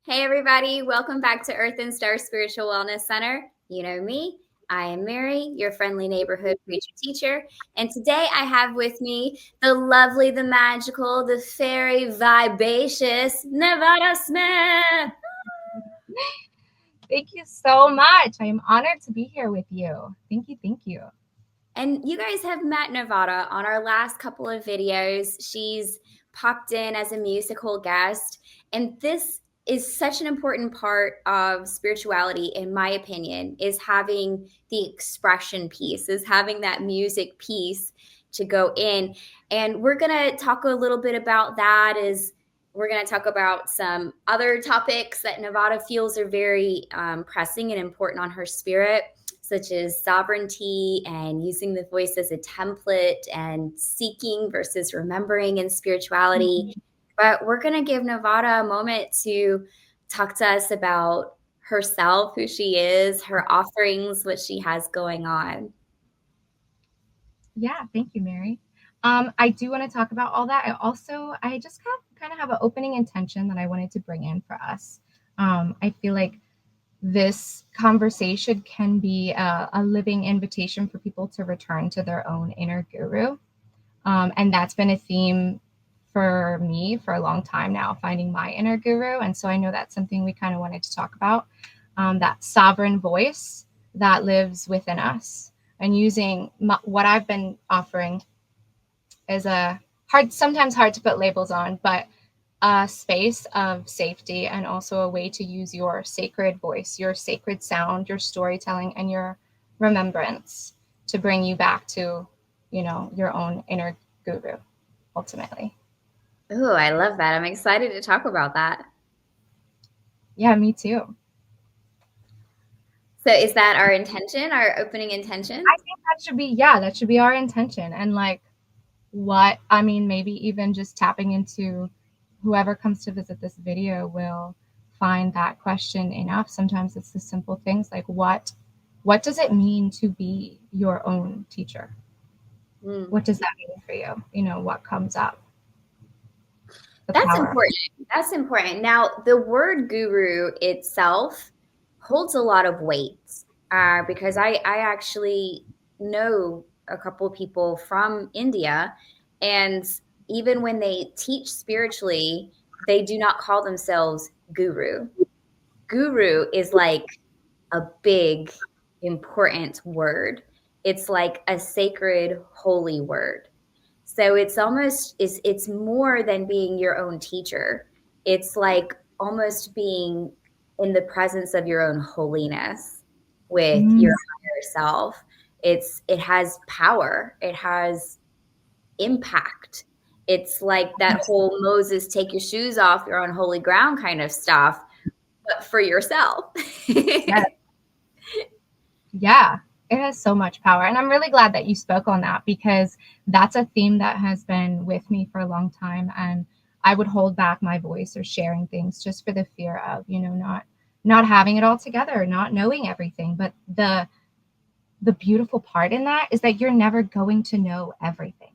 Hey everybody, welcome back to Earth and Star Spiritual Wellness Center. You know me, I am Mary, your friendly neighborhood preacher teacher, and today I have with me the lovely, the magical, the fairy, vibacious Nevada Smith. Thank you so much. I am honored to be here with you. Thank you. Thank you. And you guys have met Nevada on our last couple of videos. She's popped in as a musical guest, and this is such an important part of spirituality, in my opinion, is having the expression piece, is having that music piece to go in. And we're going to talk a little bit about that. We're going to talk about some other topics that Nevada feels are very pressing and important on her spirit, such as sovereignty and using the voice as a template and seeking versus remembering in spirituality. Mm-hmm. But we're going to give Nevada a moment to talk to us about herself, who she is, her offerings, what she has going on. Yeah, thank you, Mary. I do want to talk about all that. I just kind of have an opening intention that I wanted to bring in for us. I feel like this conversation can be a living invitation for people to return to their own inner guru. And that's been a theme for me for a long time now, finding my inner guru. And so I know that's something we kind of wanted to talk about, that sovereign voice that lives within us, and using what I've been offering is sometimes hard to put labels on, but a space of safety and also a way to use your sacred voice, your sacred sound, your storytelling, and your remembrance to bring you back to, your own inner guru, ultimately. Ooh, I love that. I'm excited to talk about that. Yeah, me too. So is that our intention, our opening intention? I think that should be our intention. And maybe even just tapping into whoever comes to visit this video will find that question enough. Sometimes it's the simple things like, what does it mean to be your own teacher? What does that mean for you? What comes up? That's important. That's important. Now, the word guru itself holds a lot of weight because I actually know a couple of people from India, and even when they teach spiritually, they do not call themselves guru. Guru is like a big, important word. It's like a sacred, holy word. So it's more than being your own teacher. It's like almost being in the presence of your own holiness with your higher self. It has power. It has impact. It's like that whole Moses, take your shoes off, you're on holy ground kind of stuff, but for yourself. Yeah, it has so much power. And I'm really glad that you spoke on that, because that's a theme that has been with me for a long time. And I would hold back my voice or sharing things just for the fear of, not having it all together, not knowing everything. But the beautiful part in that is that you're never going to know everything.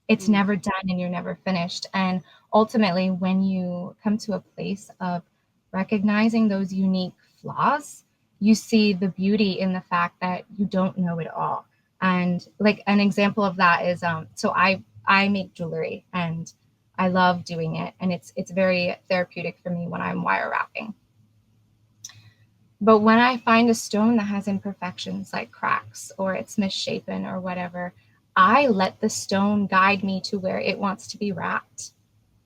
It's never done and you're never finished. And ultimately, when you come to a place of recognizing those unique flaws, you see the beauty in the fact that you don't know it all. And like an example of that is, so I make jewelry and I love doing it. And it's very therapeutic for me when I'm wire wrapping. But when I find a stone that has imperfections like cracks or it's misshapen or whatever, I let the stone guide me to where it wants to be wrapped.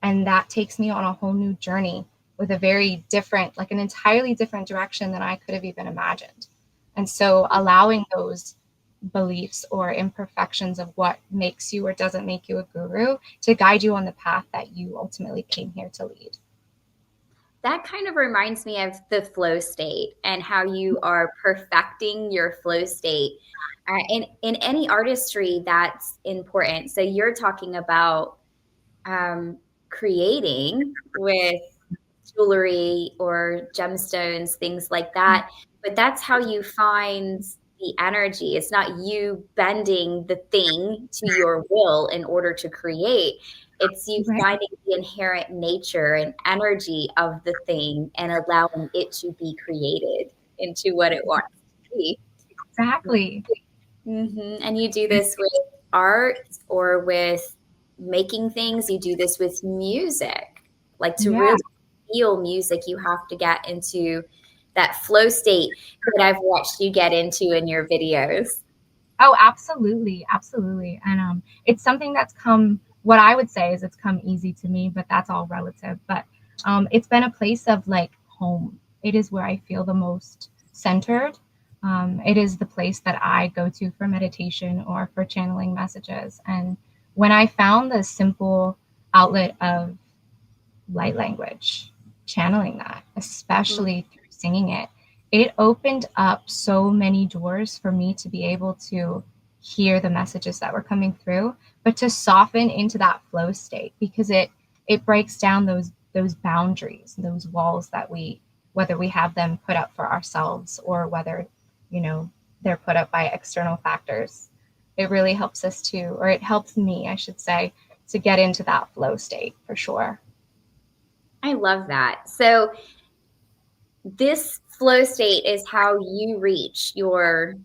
And that takes me on a whole new journey with a very different, like an entirely different direction than I could have even imagined. And so allowing those beliefs or imperfections of what makes you or doesn't make you a guru to guide you on the path that you ultimately came here to lead. That kind of reminds me of the flow state and how you are perfecting your flow state. In any artistry, that's important. So you're talking about creating with jewelry or gemstones, things like that. But that's how you find the energy. It's not you bending the thing to your will in order to create. It's you Right. finding the inherent nature and energy of the thing and allowing it to be created into what it wants to be. Exactly. And you do this with art or with making things. You do this with music. Like to Yeah. really feel music, you have to get into that flow state that I've watched you get into in your videos. Oh, absolutely, absolutely. And it's something that's come. What I would say is it's come easy to me, but that's all relative. But it's been a place of like home. It is where I feel the most centered. It is the place that I go to for meditation or for channeling messages. And when I found the simple outlet of light language, channeling that, especially through singing it, it opened up so many doors for me to be able to hear the messages that were coming through, but to soften into that flow state because it breaks down those boundaries, those walls that we, whether we have them put up for ourselves or whether, you know, they're put up by external factors. It really helps us to, or it helps me, I should say, to get into that flow state for sure. I love that. So this flow state is how you reach your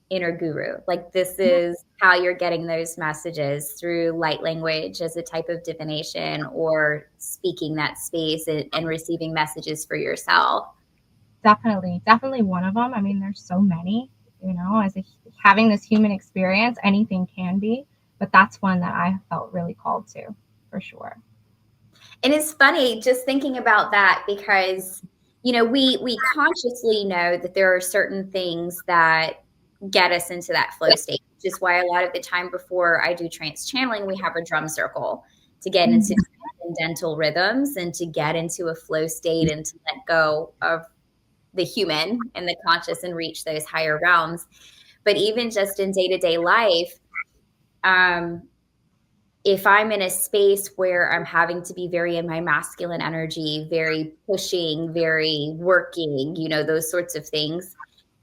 inner guru. Like this is how you're getting those messages through light language as a type of divination or speaking that space and receiving messages for yourself. Definitely, definitely one of them. I mean, there's so many, you know, having this human experience, anything can be, but that's one that I felt really called to for sure. And it's funny just thinking about that because we consciously know that there are certain things that get us into that flow state, which is why a lot of the time before I do trance channeling, we have a drum circle to get into Mhm. transcendental rhythms and to get into a flow state and to let go of the human and the conscious and reach those higher realms. But even just in day-to-day life, um, if I'm in a space where I'm having to be very in my masculine energy, very pushing, very working, those sorts of things,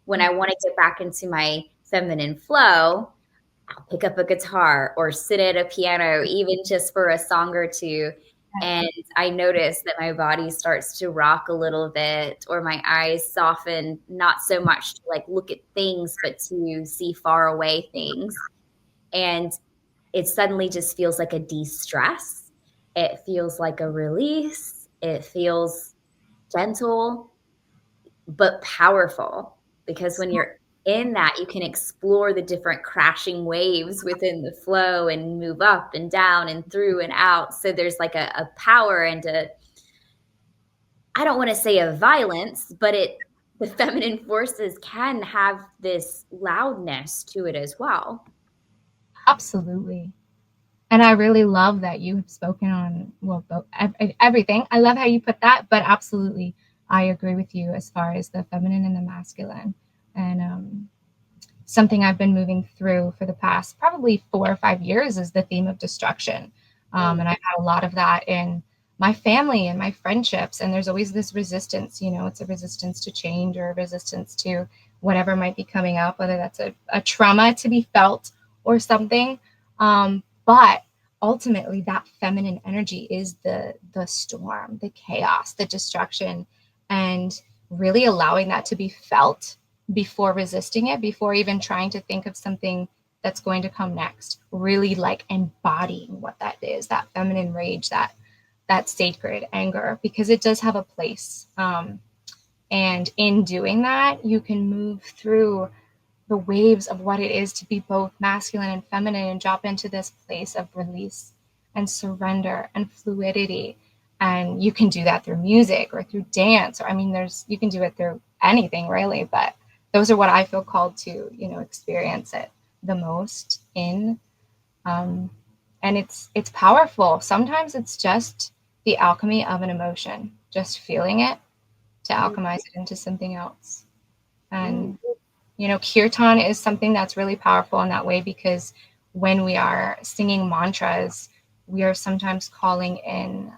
when I want to get back into my feminine flow, I'll pick up a guitar or sit at a piano, even just for a song or two. And I notice that my body starts to rock a little bit, or my eyes soften, not so much to like look at things, but to see far away things. And it suddenly just feels like a de-stress. It feels like a release. It feels gentle, but powerful because when you're in that, you can explore the different crashing waves within the flow and move up and down and through and out. So there's like a power and I don't want to say a violence, but the feminine forces can have this loudness to it as well. Absolutely. And I really love that you have spoken on, well, everything. I love how you put that, but absolutely, I agree with you as far as the feminine and the masculine. And something I've been moving through for the past probably 4 or 5 years is the theme of destruction. And I've had a lot of that in my family and my friendships. And there's always this resistance, it's a resistance to change or a resistance to whatever might be coming up, whether that's a trauma to be felt or something. But ultimately, that feminine energy is the storm, the chaos, the destruction, and really allowing that to be felt before resisting it, before even trying to think of something that's going to come next, really like embodying what that is, that feminine rage, that sacred anger, because it does have a place. And in doing that, you can move through the waves of what it is to be both masculine and feminine and drop into this place of release and surrender and fluidity. And you can do that through music or through dance, or I mean, you can do it through anything really, but those are what I feel called to, experience it the most in. And it's powerful. Sometimes it's just the alchemy of an emotion, just feeling it to alchemize it into something else. And kirtan is something that's really powerful in that way, because when we are singing mantras, we are sometimes calling in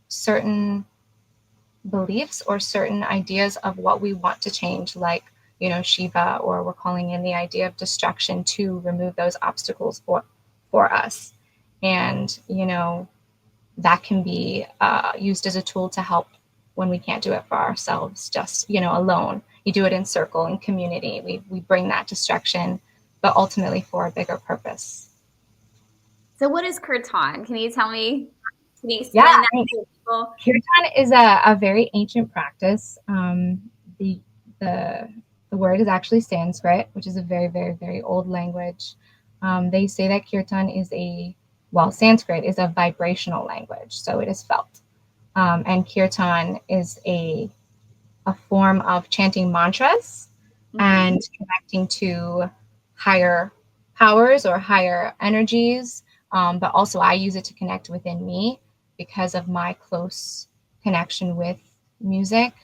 certain beliefs or certain ideas of what we want to change, like Shiva, or we're calling in the idea of destruction to remove those obstacles for us. And, that can be used as a tool to help when we can't do it for ourselves, just, alone. You do it in circle, in community. We bring that destruction, but ultimately for a bigger purpose. So what is Kirtan? Can you tell me? Can you Yeah, explain that I mean, to people? kirtan is a very ancient practice. The, the, the word is actually Sanskrit, which is a very, very, very old language. They say that kirtan is Sanskrit is a vibrational language, so it is felt. And kirtan is a form of chanting mantras Mm-hmm. and connecting to higher powers or higher energies. But also, I use it to connect within me because of my close connection with music.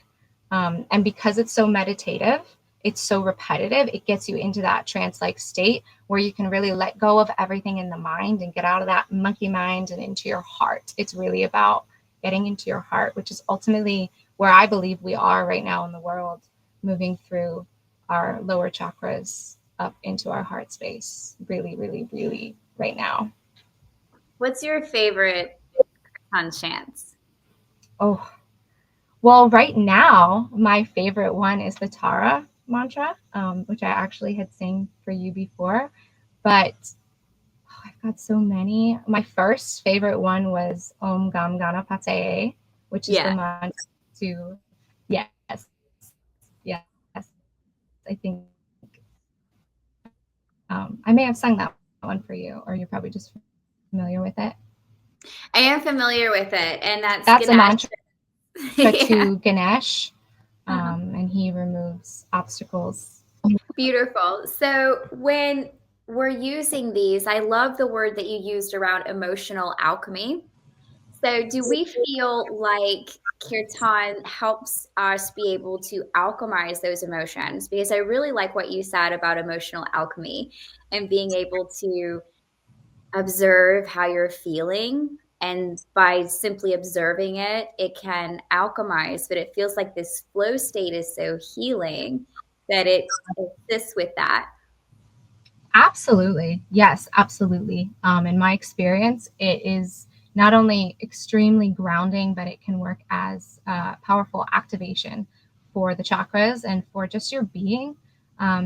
And because it's so meditative, it's so repetitive, it gets you into that trance like state where you can really let go of everything in the mind and get out of that monkey mind and into your heart. It's really about getting into your heart, which is ultimately where I believe we are right now in the world, moving through our lower chakras up into our heart space. Really, really, really right now. What's your favorite Kirtan chants? Oh, well, right now, my favorite one is the Tara mantra, which I actually had sang for you before. But I've got so many. My first favorite one was Om Gam Ganapataye, which is the Yeah. mantra to, yes, yes. I think I may have sung that one for you, or you're probably just familiar with it. I am familiar with it, and that's That's a Ganesh. mantra Yeah. to Ganesh, Uh-huh. and he removes obstacles. Beautiful. So when we're using these, I love the word that you used around emotional alchemy. So do we feel like kirtan helps us be able to alchemize those emotions? Because I really like what you said about emotional alchemy and being able to observe how you're feeling. And by simply observing it, it can alchemize, but it feels like this flow state is so healing that it assists with that. Absolutely. Yes, absolutely. In my experience, it is not only extremely grounding, but it can work as a powerful activation for the chakras and for just your being,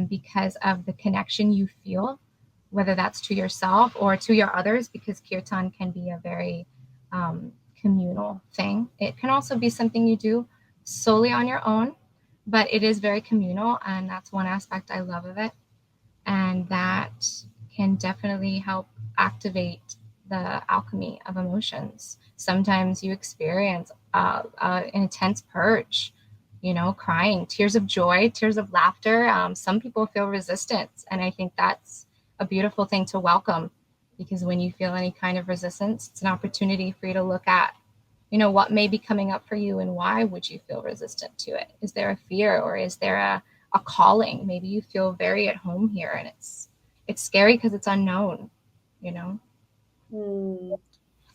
because of the connection you feel, whether that's to yourself or to your others, because kirtan can be a very communal thing. It can also be something you do solely on your own, but it is very communal, and that's one aspect I love of it, and that can definitely help activate the alchemy of emotions. Sometimes you experience an intense purge, crying, tears of joy, tears of laughter. Some people feel resistance, and I think that's a beautiful thing to welcome, because when you feel any kind of resistance, it's an opportunity for you to look at, what may be coming up for you and why would you feel resistant to it. Is there a fear, or is there a calling? Maybe you feel very at home here, and it's scary because it's unknown, you know. Hmm.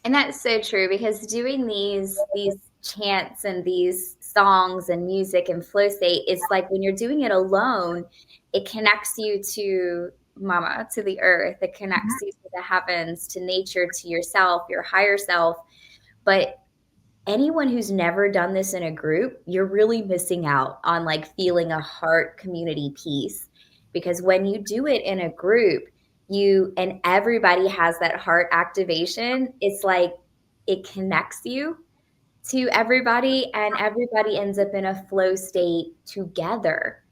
And that's so true because doing these chants and these songs and music and flow state, it's like when you're doing it alone, it connects you to mama, to the earth, it connects you to the heavens, to nature, to yourself, your higher self. But anyone who's never done this in a group, you're really missing out on like feeling a heart community piece. Because when you do it in a group, you and everybody has that heart activation, it's like it connects you to everybody and everybody ends up in a flow state together.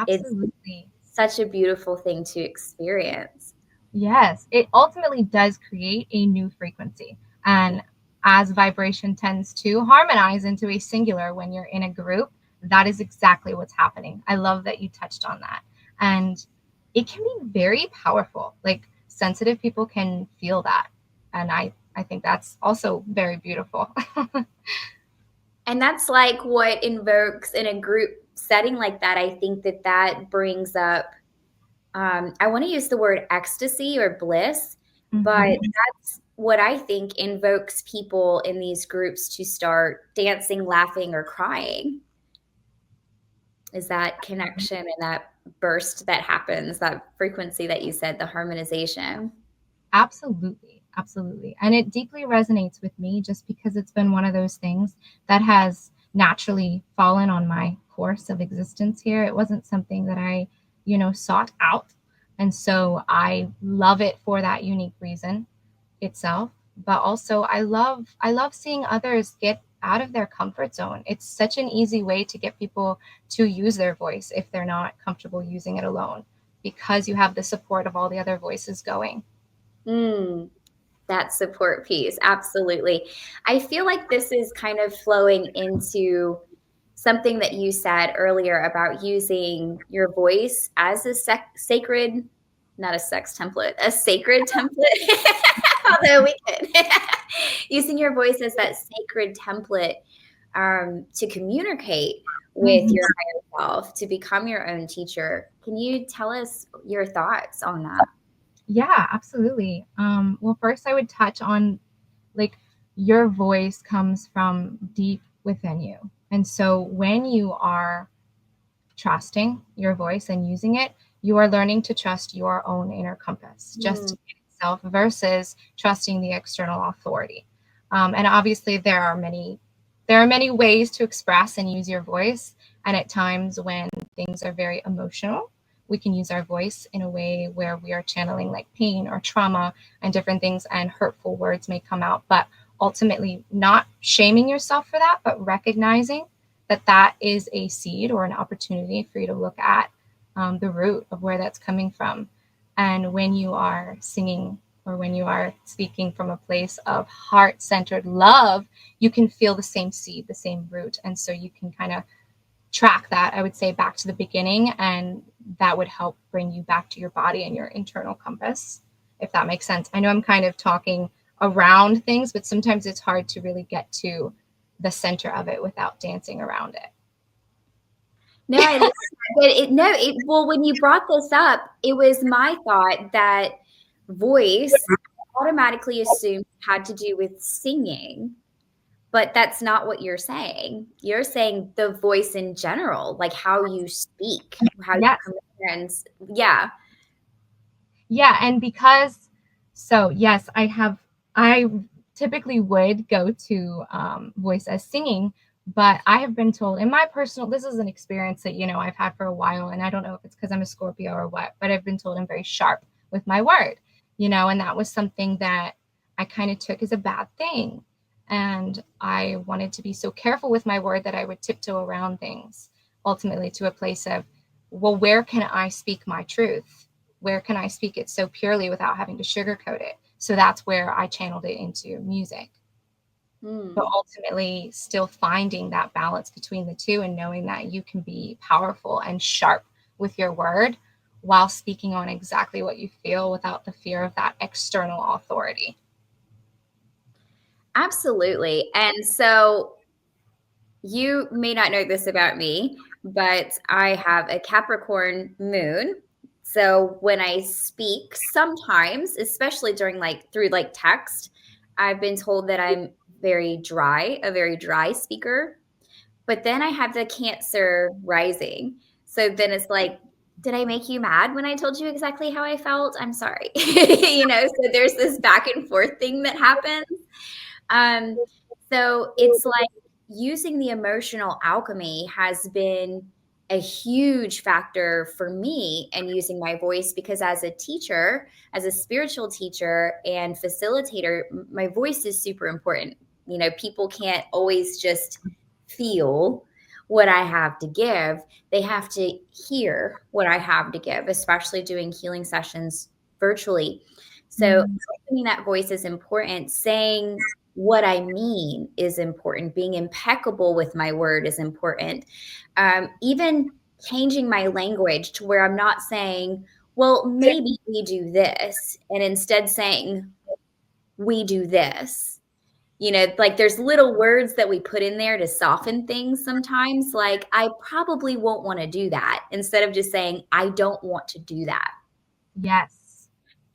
It's Absolutely. such a beautiful thing to experience. Yes, it ultimately does create a new frequency. And as vibration tends to harmonize into a singular when you're in a group, that is exactly what's happening. I love that you touched on that. And it can be very powerful. Like sensitive people can feel that. And I think that's also very beautiful. And that's like what invokes in a group setting like that. I think that that brings up I want to use the word ecstasy or bliss, but Mhm. that's what I think invokes people in these groups to start dancing, laughing, or crying. is that connection and that burst that happens, that frequency that you said, the harmonization. Absolutely. Absolutely. And it deeply resonates with me just because it's been one of those things that has naturally fallen on my course of existence here. It wasn't something that I, sought out. And so I love it for that unique reason itself. But also I love seeing others get out of their comfort zone. It's such an easy way to get people to use their voice if they're not comfortable using it alone, because you have the support of all the other voices going. Mm, that support piece, absolutely. I feel like this is kind of flowing into something that you said earlier about using your voice as a sacred, not a sex template, a sacred template. Although we could, using your voice as that sacred template to communicate with Mhm. your higher self, to become your own teacher. Can you tell us your thoughts on that? Yeah, absolutely. Well, first I would touch on, like, your voice comes from deep within you. And so when you are trusting your voice and using it, you are learning to trust your own inner compass, just Mm, in itself, versus trusting the external authority. And obviously, there are many ways to express and use your voice. And at times when things are very emotional, we can use our voice in a way where we are channeling like pain or trauma and different things, and hurtful words may come out. But ultimately, not shaming yourself for that, but recognizing that that is a seed or an opportunity for you to look at the root of where that's coming from. And when you are singing or when you are speaking from a place of heart centered love, you can feel the same seed, the same root. And so you can kind of track that, I would say, back to the beginning. And that would help bring you back to your body and your internal compass, if that makes sense. I know I'm kind of talking around things, but sometimes it's hard to really get to the center of it without dancing around it. no, I love that. But well, when you brought this up, it was my thought that voice automatically assumed had to do with singing, but that's not what you're saying. You're saying the voice in general, like how you speak, how you Yes. come in and yeah. Yeah, and because, so yes, I typically would go to voice as singing, but I have been told in my personal, this is an experience that, I've had for a while, and I don't know if it's because I'm a Scorpio or what, but I've been told I'm very sharp with my word, and that was something that I kind of took as a bad thing. And I wanted to be so careful with my word that I would tiptoe around things, ultimately to a place of, well, where can I speak my truth? Where can I speak it so purely without having to sugarcoat it? So that's where I channeled it into music. But Hmm. ultimately, still finding that balance between the two and knowing that you can be powerful and sharp with your word while speaking on exactly what you feel without the fear of that external authority. Absolutely. And so you may not know this about me, but I have a Capricorn moon. So when I speak, sometimes, especially during through text, I've been told that I'm a very dry speaker. But then I have the Cancer rising. So then it's like, did I make you mad when I told you exactly how I felt? I'm sorry. So there's this back and forth thing that happens. Um, so it's like using the emotional alchemy has been a huge factor for me and using my voice because as a teacher, as a spiritual teacher and facilitator, my voice is super important. People can't always just feel what I have to give. They have to hear what I have to give, especially doing healing sessions virtually. So, Mm. opening that voice is important. Saying what I mean is important. Being impeccable with my word is important. Even changing my language to where I'm not saying, well, maybe we do this, and instead saying, we do this. Like there's little words that we put in there to soften things sometimes. Like, I probably won't want to do that instead of just saying, I don't want to do that. Yes.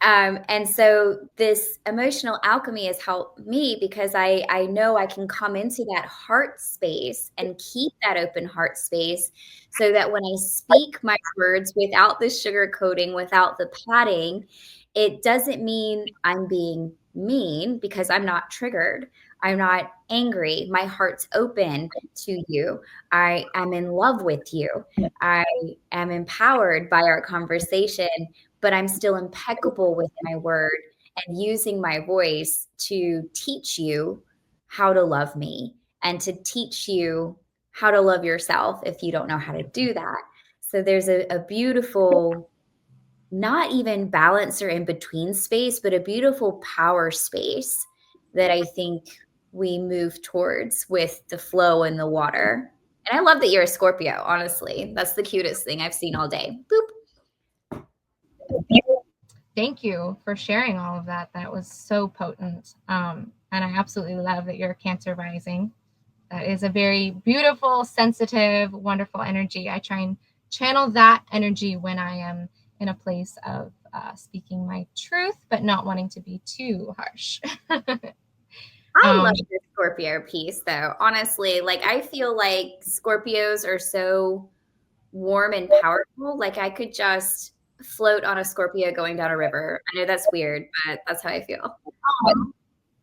And so this emotional alchemy has helped me because I know I can come into that heart space and keep that open heart space so that when I speak my words without the sugar coating, without the padding, it doesn't mean I'm being mean because I'm not triggered. I'm not angry. My heart's open to you. I am in love with you. I am empowered by our conversation, but I'm still impeccable with my word and using my voice to teach you how to love me and to teach you how to love yourself if you don't know how to do that. So there's a beautiful, not even balance or in between space, but a beautiful power space that I think we move towards with the flow in the water. And I love that you're a Scorpio, honestly. That's the cutest thing I've seen all day. Boop. Thank you for sharing all of that. That was so potent. And I absolutely love that you're a Cancer rising. That is a very beautiful, sensitive, wonderful energy. I try and channel that energy when I am in a place of speaking my truth, but not wanting to be too harsh. I love the Scorpio piece though. Honestly, like I feel like Scorpios are so warm and powerful. Like I could just float on a Scorpio going down a river. I know that's weird, but that's how I feel.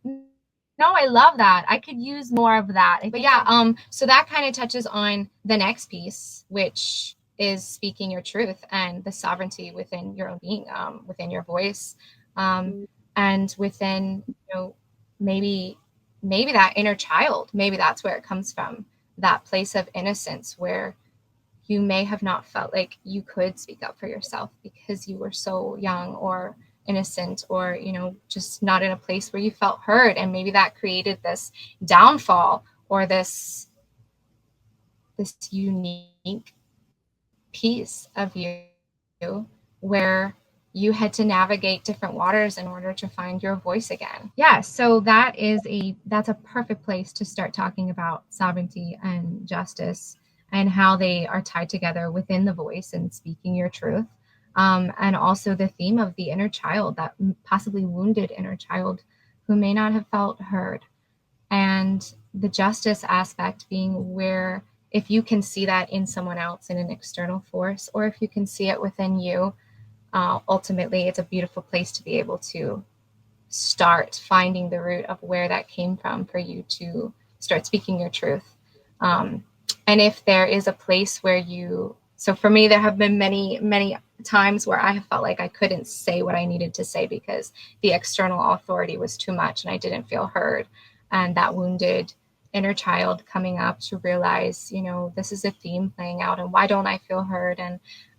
No, I love that. I could use more of that. But yeah, so that kind of touches on the next piece, which is speaking your truth and the sovereignty within your own being, within your voice, and within, maybe that inner child. Maybe that's where it comes from, that place of innocence where you may have not felt like you could speak up for yourself because you were so young or innocent, or just not in a place where you felt heard, and maybe that created this downfall or this unique piece of you where you had to navigate different waters in order to find your voice again. Yeah, so that's a perfect place to start talking about sovereignty and justice and how they are tied together within the voice and speaking your truth. And also the theme of the inner child, that possibly wounded inner child who may not have felt heard. And the justice aspect being where, if you can see that in someone else, in an external force, or if you can see it within you, ultimately it's a beautiful place to be able to start finding the root of where that came from for you to start speaking your truth. And if there is a place where so for me, there have been many times where I have felt like I couldn't say what I needed to say because the external authority was too much and I didn't feel heard. And that wounded inner child coming up to realize, this is a theme playing out, and why don't I feel heard?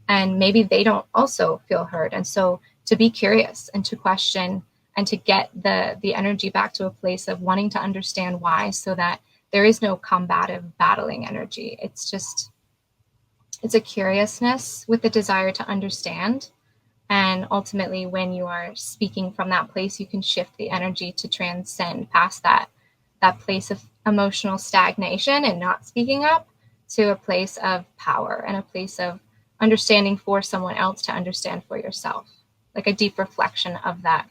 And maybe they don't also feel heard. And so to be curious and to question and to get the energy back to a place of wanting to understand why, so that there is no combative battling energy. It's a curiousness with the desire to understand. And ultimately, when you are speaking from that place, you can shift the energy to transcend past that place of emotional stagnation and not speaking up, to a place of power and a place of understanding for someone else to understand for yourself, like a deep reflection of that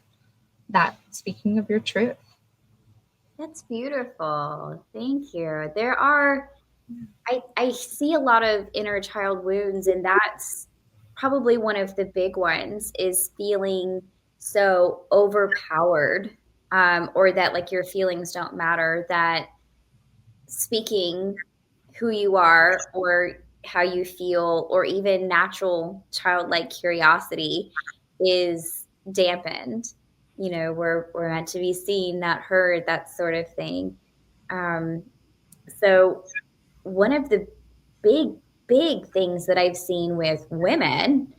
speaking of your truth. That's beautiful. Thank you. I see a lot of inner child wounds, and that's probably one of the big ones, is feeling so overpowered, or that like your feelings don't matter, that speaking who you are or how you feel or even natural childlike curiosity is dampened. We're meant to be seen, not heard, that sort of thing. Um, so one of the big things that I've seen with women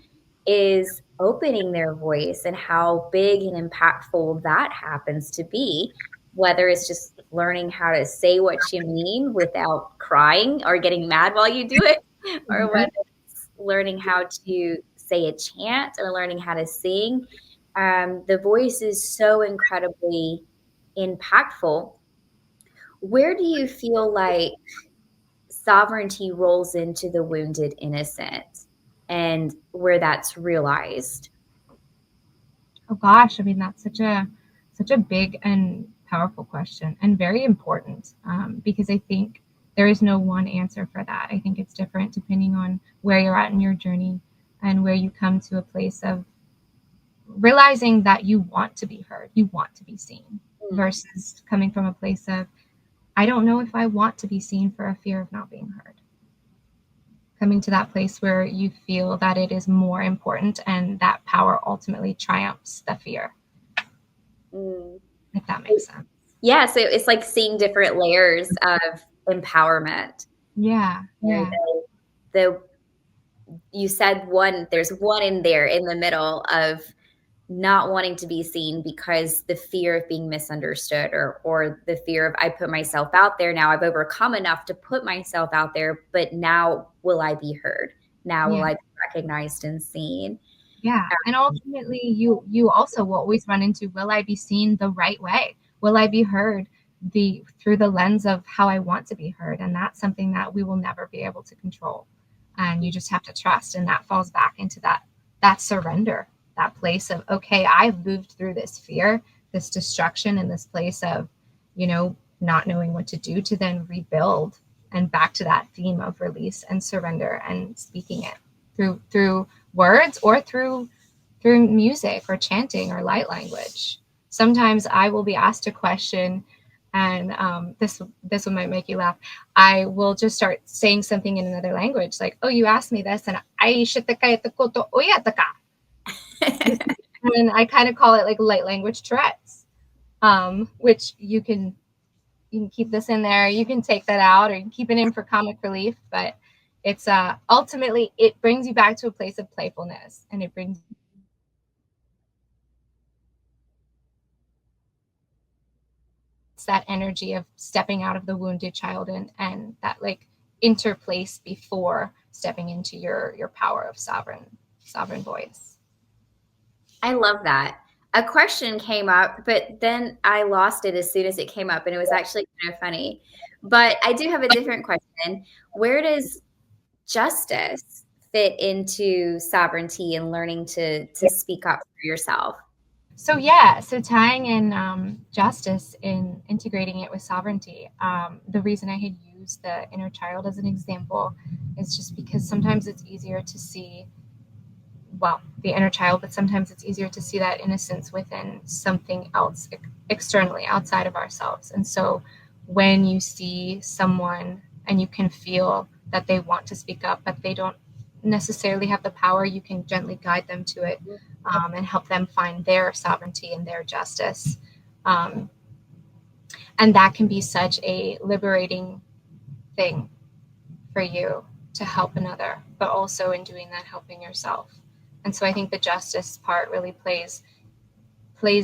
is opening their voice, and how big and impactful that happens to be, whether it's just learning how to say what you mean without crying or getting mad while you do it, or whether it's learning how to say a chant or learning how to sing. The voice is so incredibly impactful. Where do you feel like sovereignty rolls into the wounded innocent and where that's realized? Oh gosh, I mean that's such a big and powerful question, and very important, because I think there is no one answer for that. I think it's different depending on where you're at in your journey and where you come to a place of realizing that you want to be heard, you want to be seen, versus coming from a place of, I don't know if I want to be seen for a fear of not being heard. Coming to that place where you feel that it is more important and that power ultimately triumphs the fear. If that makes sense. Yeah, so it's like seeing different layers of empowerment. Yeah, yeah. The you said one, there's one in there in the middle of not wanting to be seen because the fear of being misunderstood, or the fear of, I put myself out there, now I've overcome enough to put myself out there, but now will I be heard? Now will Yeah. I be recognized and seen? Yeah. And ultimately you also will always run into, will I be seen the right way? Will I be heard through the lens of how I want to be heard? And that's something that we will never be able to control. And you just have to trust. And that falls back into that surrender, that place of, okay, I've moved through this fear, this destruction, and this place of, not knowing what to do, to then rebuild, and back to that theme of release and surrender and speaking it through words, or through music or chanting or light language. Sometimes I will be asked a question, and this one might make you laugh. I will just start saying something in another language, like, "Oh, you asked me this," and and I kind of call it like light language Tourette's, which you can keep this in there, you can take that out, or you can keep it in for comic relief, but it's ultimately it brings you back to a place of playfulness, and it brings that energy of stepping out of the wounded child, and that like interplace before stepping into your power of sovereign voice. I love that. A question came up, but then I lost it as soon as it came up, and it was actually kind of funny. But I do have a different question. Where does justice fit into sovereignty and learning to speak up for yourself? So tying in justice, in integrating it with sovereignty. The reason I had used the inner child as an example is just because sometimes it's easier to see, well, the inner child, but sometimes it's easier to see that innocence within something else externally, outside of ourselves. And so when you see someone and you can feel that they want to speak up, but they don't necessarily have the power, you can gently guide them to it, and help them find their sovereignty and their justice. Um, and that can be such a liberating thing for you, to help another, but also in doing that, helping yourself. And so I think the justice part really plays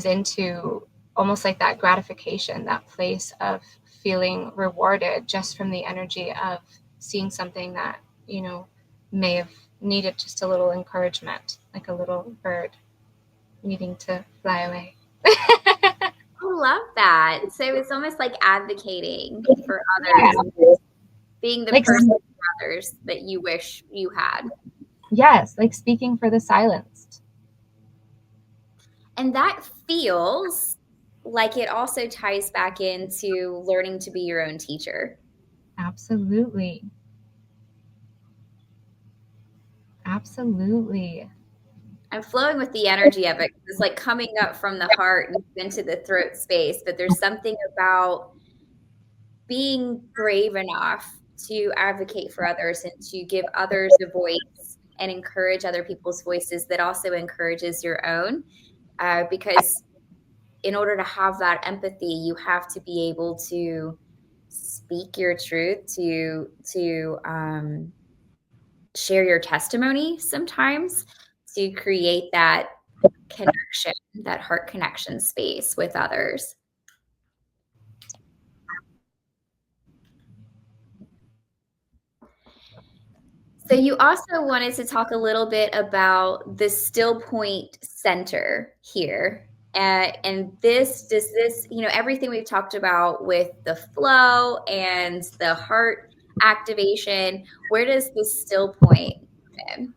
into almost like that gratification, that place of feeling rewarded just from the energy of seeing something that, may have needed just a little encouragement, like a little bird needing to fly away. I love that. So it's almost like advocating for others, being the Like, person for others that you wish you had. yes, like speaking for the silenced. And that feels like it also ties back into learning to be your own teacher. Absolutely. Absolutely. I'm flowing with the energy of it. It's like coming up from the heart and into the throat space, but there's something about being brave enough to advocate for others and to give others a voice and encourage other people's voices that also encourages your own. Because in order to have that empathy, you have to be able to speak your truth, to share your testimony sometimes, to create that connection, that heart connection space with others. So you also wanted to talk a little bit about the still point center here. And does this, everything we've talked about with the flow and the heart activation, where does the still point fit in?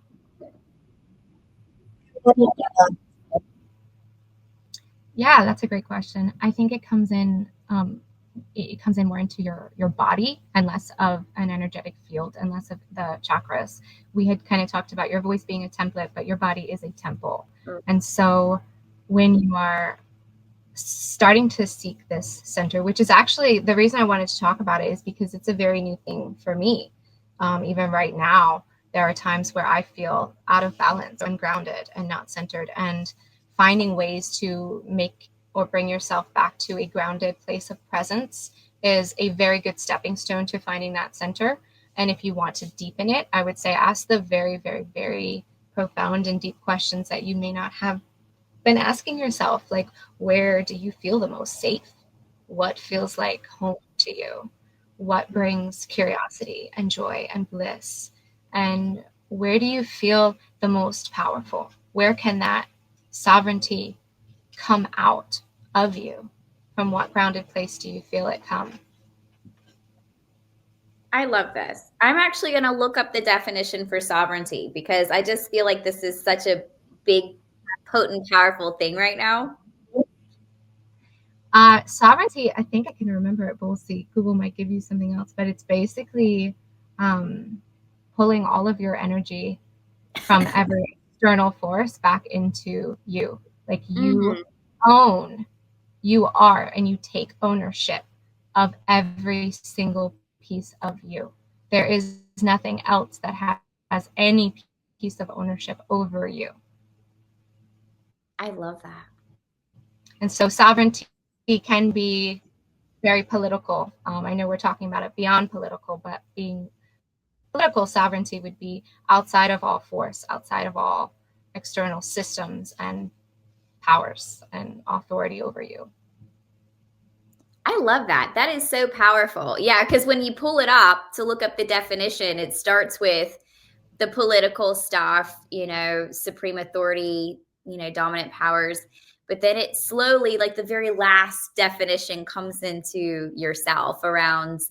Yeah, that's a great question. I think it comes in more into your body and less of an energetic field and less of the chakras. We had kind of talked about your voice being a template, but your body is a temple. And so when you are starting to seek this center, which is actually the reason I wanted to talk about it, is because it's a very new thing for me. Even right now, there are times where I feel out of balance, ungrounded, and not centered. And finding ways to make or bring yourself back to a grounded place of presence is a very good stepping stone to finding that center. And if you want to deepen it, I would say ask the very, very, very profound and deep questions that you may not have been asking yourself, like, where do you feel the most safe? What feels like home to you? What brings curiosity and joy and bliss? And where do you feel the most powerful? Where can that sovereignty come out of you? From what grounded place do you feel it come? I love this. I'm actually going to look up the definition for sovereignty because I just feel like this is such a big, potent, powerful thing right now. Sovereignty, I think I can remember it, but we'll see. Google might give you something else, but it's basically pulling all of your energy from every external force back into you. Like you are, and you take ownership of every single piece of you. There is nothing else that has any piece of ownership over you. I love that. And so sovereignty can be very political. I know we're talking about it beyond political, but being political sovereignty would be outside of all force, outside of all external systems and powers and authority over you. I love that. That is so powerful. Yeah, because when you pull it up to look up the definition, it starts with the political stuff, supreme authority, dominant powers. But then it slowly, like the very last definition comes into yourself around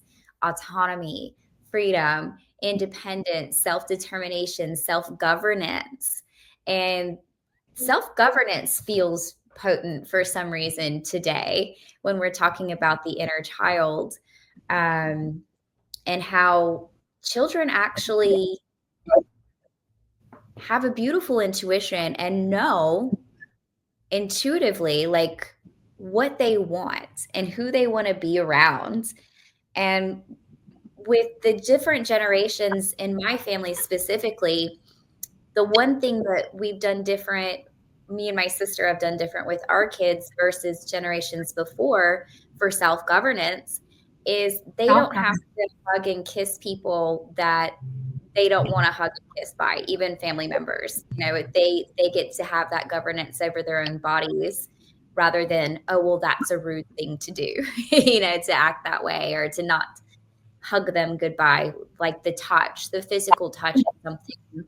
autonomy, freedom, independence, self-determination, self-governance. And self-governance feels potent for some reason today when we're talking about the inner child, and how children actually have a beautiful intuition and know intuitively like what they want and who they want to be around. And with the different generations in my family specifically, the one thing that we've done different, me and my sister have done different with our kids versus generations before for self-governance, is they don't have to hug and kiss people that they don't want to hug and kiss by, even family members. They get to have that governance over their own bodies rather than, oh, well, that's a rude thing to do, to act that way or to not hug them goodbye. Like the touch, the physical touch is something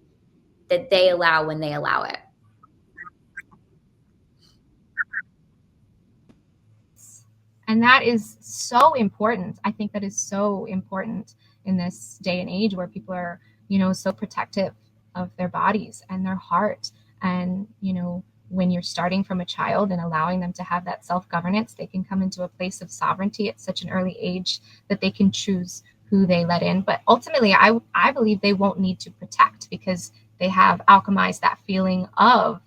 that they allow when they allow it. And that is so important. I think that is so important in this day and age where people are, so protective of their bodies and their heart. And, when you're starting from a child and allowing them to have that self-governance, they can come into a place of sovereignty at such an early age that they can choose who they let in. But ultimately, I believe they won't need to protect because they have alchemized that feeling of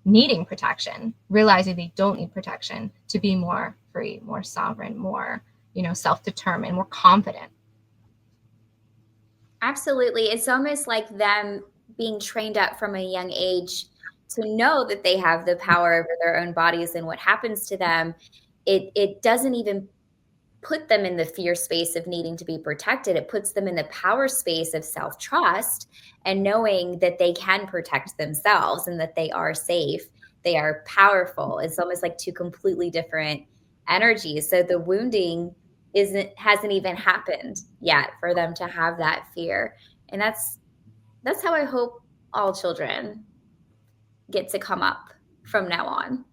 needing protection, realizing they don't need protection to be more free, more sovereign, more, self-determined, more confident. Absolutely. It's almost like them being trained up from a young age to know that they have the power over their own bodies and what happens to them. It doesn't even put them in the fear space of needing to be protected. It puts them in the power space of self-trust and knowing that they can protect themselves and that they are safe. They are powerful. It's almost like two completely different energies. So the wounding hasn't even happened yet for them to have that fear. And that's how I hope all children get to come up from now on.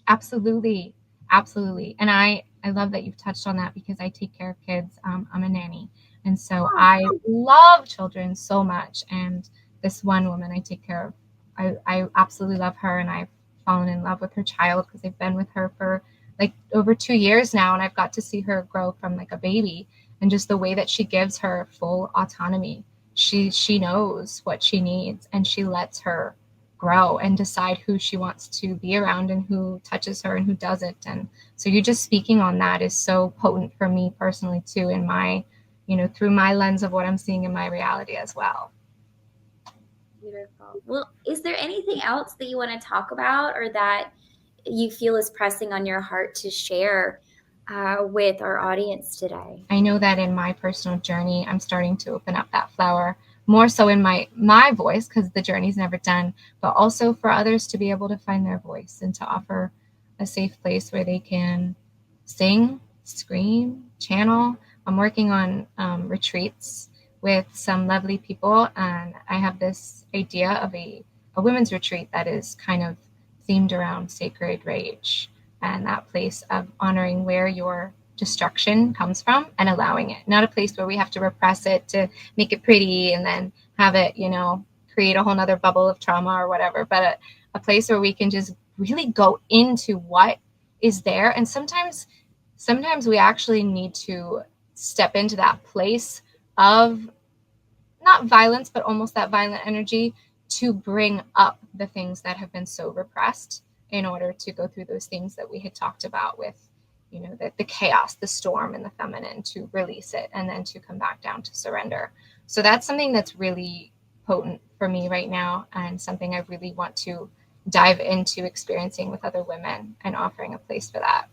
Absolutely. Absolutely. And I love that you've touched on that because I take care of kids. I'm a nanny. And so I love children so much. And this one woman I take care of, I absolutely love her. And I've fallen in love with her child because I've been with her for like over 2 years now, and I've got to see her grow from like a baby, and just the way that she gives her full autonomy. She knows what she needs, and she lets her grow and decide who she wants to be around and who touches her and who doesn't. And so you just speaking on that is so potent for me personally too, in my, through my lens of what I'm seeing in my reality as well. Beautiful. Well, is there anything else that you want to talk about or that you feel is pressing on your heart to share with our audience today? I know that in my personal journey, I'm starting to open up that flower more so in my voice, because the journey's never done, but also for others to be able to find their voice and to offer a safe place where they can sing, scream, channel. I'm working on retreats with some lovely people, and I have this idea of a women's retreat that is kind of themed around sacred rage and that place of honoring where your destruction comes from and allowing it. Not a place where we have to repress it to make it pretty and then have it, create a whole nother bubble of trauma or whatever, but a place where we can just really go into what is there. And sometimes we actually need to step into that place of not violence, but almost that violent energy to bring up the things that have been so repressed in order to go through those things that we had talked about with, the chaos, the storm, and the feminine, to release it and then to come back down to surrender. So that's something that's really potent for me right now, and something I really want to dive into experiencing with other women and offering a place for that.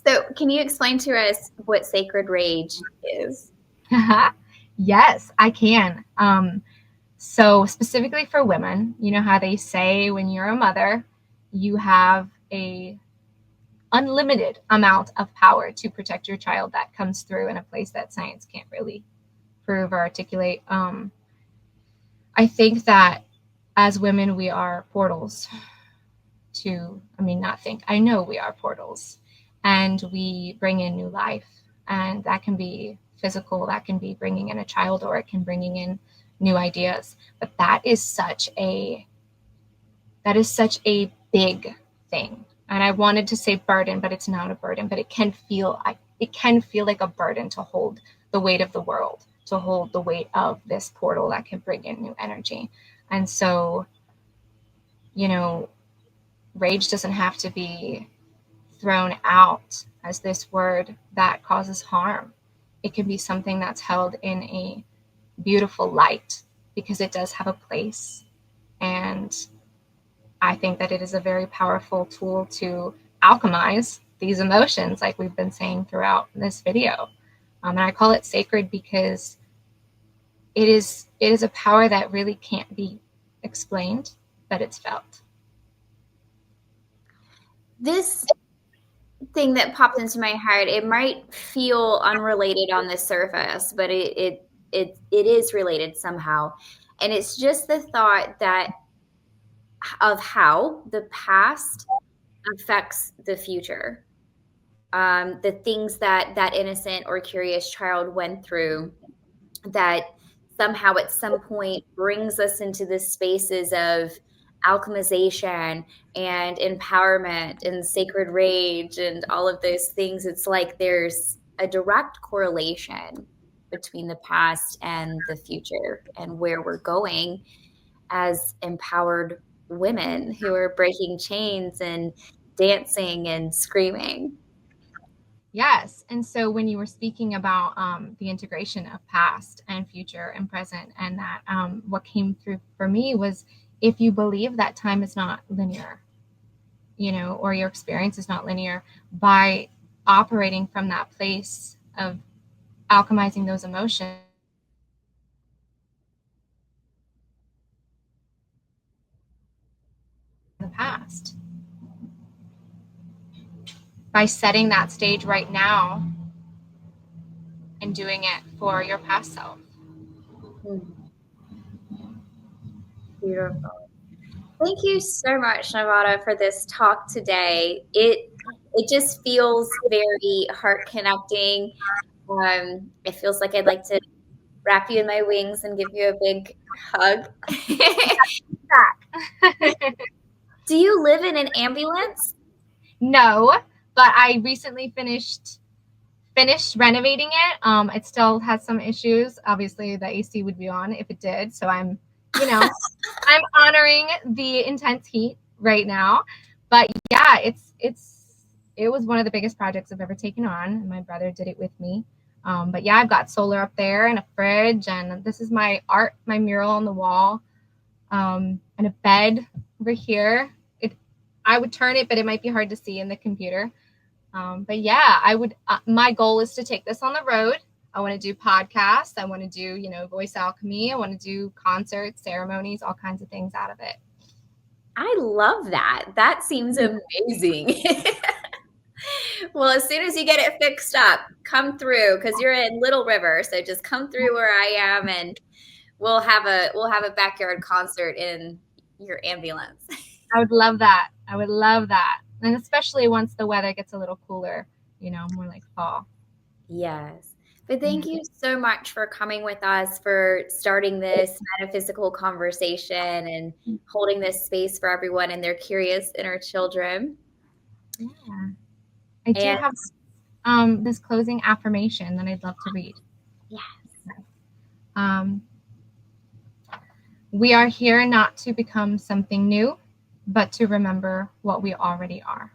So, can you explain to us what sacred rage is? Yes, I can. So specifically for women, you know how they say when you're a mother, you have a unlimited amount of power to protect your child that comes through in a place that science can't really prove or articulate. I think that as women, we are portals I know we are portals, and we bring in new life, and that can be physical, that can be bringing in a child, or it can bringing in new ideas. But that is such a big thing. And I wanted to say burden, but it's not a burden, but it can feel like a burden to hold the weight of the world, to hold the weight of this portal that can bring in new energy. And so, rage doesn't have to be thrown out as this word that causes harm. It can be something that's held in a beautiful light, because it does have a place. And I think that it is a very powerful tool to alchemize these emotions, like we've been saying throughout this video. And I call it sacred because it is a power that really can't be explained, but it's felt. This thing that popped into my heart, it might feel unrelated on the surface, but it is related somehow. And it's just the thought that of how the past affects the future. The things that that innocent or curious child went through, that somehow at some point brings us into the spaces of alchemization and empowerment and sacred rage and all of those things. It's like there's a direct correlation between the past and the future and where we're going as empowered women who are breaking chains and dancing and screaming. Yes. And so when you were speaking about the integration of past and future and present, and that what came through for me was, if you believe that time is not linear, or your experience is not linear, by operating from that place of alchemizing those emotions in the past, by setting that stage right now and doing it for your past self. Beautiful. Thank you so much, Navata, for this talk today. It just feels very heart connecting. It feels like I'd like to wrap you in my wings and give you a big hug. Do you live in an ambulance? No, but I recently finished renovating it. It still has some issues. Obviously, the AC would be on if it did. So I'm, I'm honoring the intense heat right now. But yeah, it was one of the biggest projects I've ever taken on, and my brother did it with me. But yeah, I've got solar up there and a fridge, and this is my my mural on the wall, and a bed over here. I would turn it, but it might be hard to see in the computer. But yeah, I would. My goal is to take this on the road. I want to do podcasts. I want to do, voice alchemy. I want to do concerts, ceremonies, all kinds of things out of it. I love that. That seems amazing. Well, as soon as you get it fixed up, come through because you're in Little River. So just come through where I am, and we'll have a backyard concert in your ambulance. I would love that. I would love that. And especially once the weather gets a little cooler, more like fall. Yes. But thank you so much for coming with us, for starting this metaphysical conversation and holding this space for everyone and their curious inner children. Yeah. I do have this closing affirmation that I'd love to read. Yes. We are here not to become something new, but to remember what we already are.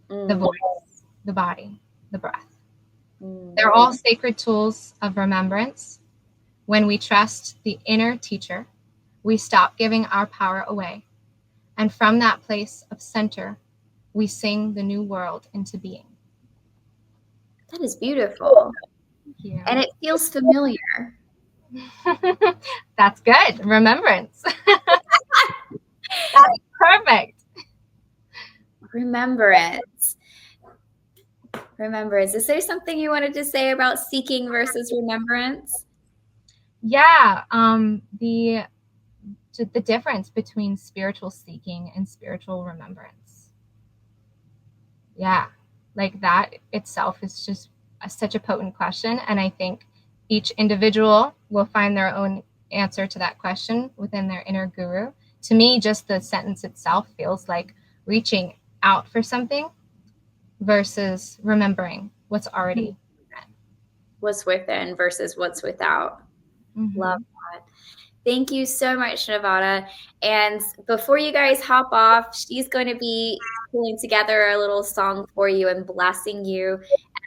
The voice, the body, the breath. They're all sacred tools of remembrance. When we trust the inner teacher, we stop giving our power away. And from that place of center, we sing the new world into being. That is beautiful. Thank you. And it feels familiar. That's good. Remembrance. That's perfect. Remembrance. Is there something you wanted to say about seeking versus remembrance? Yeah. The difference between spiritual seeking and spiritual remembrance. Yeah. Like that itself is just such a potent question. And I think each individual will find their own answer to that question within their inner guru. To me, just the sentence itself feels like reaching out for something versus remembering what's already within. What's within versus what's without. Love that. Thank you so much, Nevada. And before you guys hop off, she's going to be pulling together a little song for you and blessing you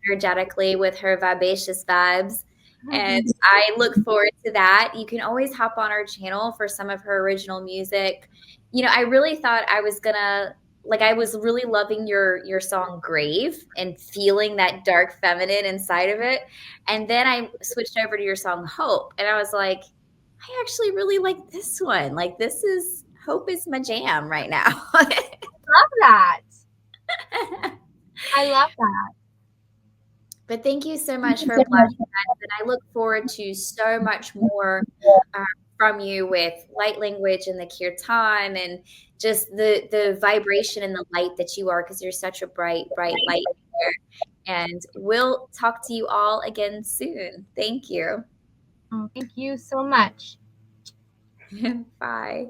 energetically with her vibacious vibes. And I look forward to that. You can always hop on our channel for some of her original music. I really thought I was gonna, I was really loving your song Grave and feeling that dark feminine inside of it. And then I switched over to your song Hope, and I was like, I actually really like this one. Hope is my jam right now. Love that. I love that. But thank you so much for blessing us. And I look forward to so much more from you with light language and the Kirtan and just the vibration and the light that you are, because you're such a bright light there. And we'll talk to you all again soon. Thank you. Oh, thank you so much. Bye.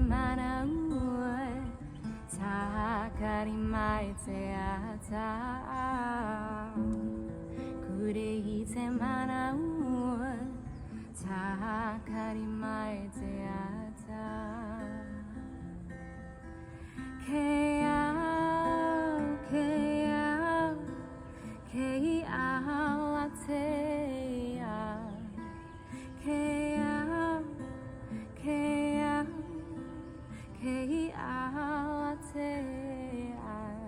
manaul Takari mai te ata Kurei te manaul Takari mai te ata Kei au, kei au a te au Kei au, kei au a te au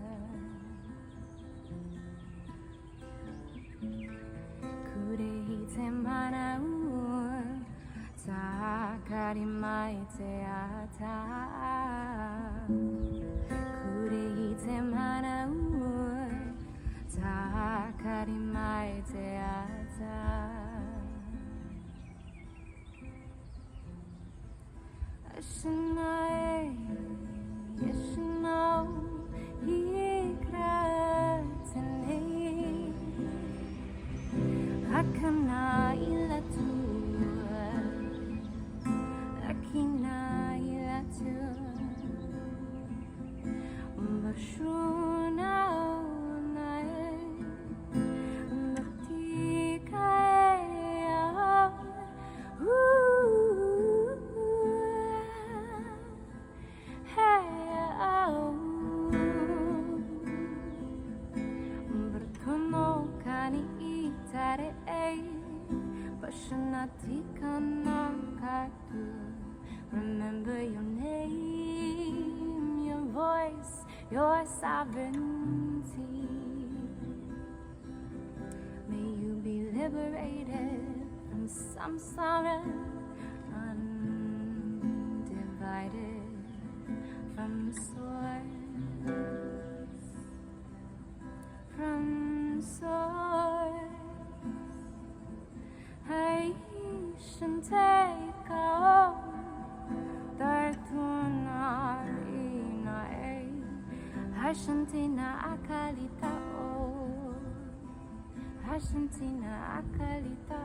Kurei te manaul Takari mai te ata Kurei te manaul Takari mai te ata Ashinai, Ashinau, Hikratane Hakana ilatua Akina ilatua Bashuna unae Baktikaya Bertonokani itare Passionati kanakatu Remember your name, your voice, your sovereignty May you be liberated from samsara Undivided from the source From source Hai shanteka Dartuna inae Hai shantina akalita Hai shantina akalita